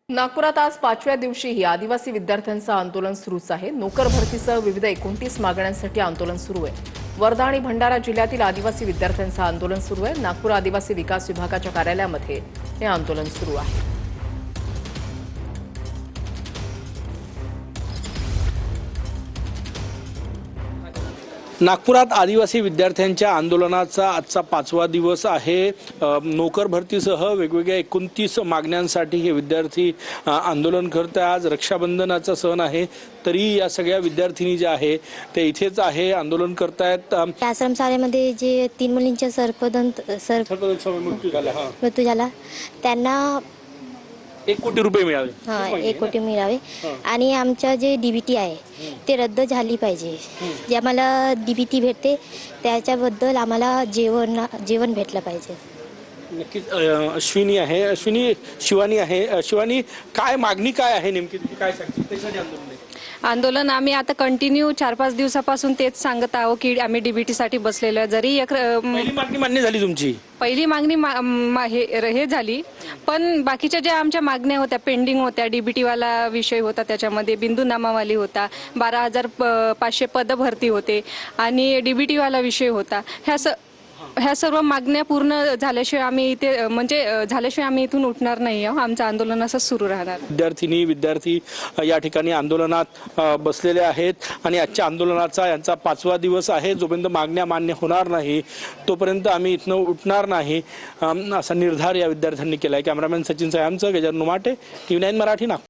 नागपुरात आज 5व्या दिवशीही आदिवासी विद्यार्थ्यांचं आंदोलन सुरूच आहे। नोकर भरतीसह विविध 29 मागण्यांसाठी आंदोलन सुरू आहे। वर्धा आणि भंडारा जिल्ह्यातील आदिवासी विद्यार्थ्यांचं आंदोलन सुरू आहे। नागपूर आदिवासी विकास विभागाच्या कार्यालयामध्ये हे आंदोलन सुरू आहे। नागपुरात आदिवासी विद्यार्थ्यांच्या आंदोलनाचा आजचा 5वा दिवस आहे। नोकर भरतीसह वेगवेगळ्या 29 मागण्यांसाठी हे विद्यार्थी आंदोलन करत आहेत। आज रक्षाबंधनाचा सण आहे, तरी या सगळ्या विद्यार्थिनी ज्या आहे ते इथेच आहे, आंदोलन करतायत। आश्रमशाळेमध्ये जे 3 मुलींच्या मृत्यू झाला त्यांना 1 कोटी रुपये मिळावे। 1 कोटी मिळावे आणि आमच्या जे डीबीटी आहे ते रद्द झाली पाहिजे। जे आम्हाला डीबीटी भेटते त्याच्याबद्दल आम्हाला जेवण भेटलं पाहिजे। नक्कीच अश्विनी आहे, शिवानी आहे। शिवानी, काय मागणी काय आहे नेमकी, काय सांगते त्यासाठी आंदोलन आहे? आंदोलन आम्ही आता कंटिन्यू 4-5 दिवसापासून तेच सांगत आहोत की आम्ही डीबीटी साठी बसलेलो आहे। जरी पहिली मागणी मान्य झाली तुमची? पहिली मागणी हे झाली, पण बाकीच्या ज्या आमच्या मागण्या होत्या पेंडिंग होत्या, डीबीटी वाला विषय होता, त्याच्यामध्ये बिंदू नामावली होता, 12,500 पद भरती होते आणि डीबीटी वाला विषय होता। ह्या सर्व मागण्या पूर्ण झाल्याशिवाय आम्ही इथून उठणार नाही आहोत। आमचं आंदोलन असं सुरू राहणार। विद्यार्थी या ठिकाणी आंदोलनात बसलेले आहेत आणि आजच्या आंदोलनाचा यांचा 5वा दिवस आहे। जोपर्यंत मागण्या मान्य होणार नाही तोपर्यंत आम्ही इथनं उठणार नाही, असा निर्धार या विद्यार्थ्यांनी केला आहे। कॅमेरामॅन सचिन सायांचं, गजानन उमाटे, TV9 मराठी, नागपूर।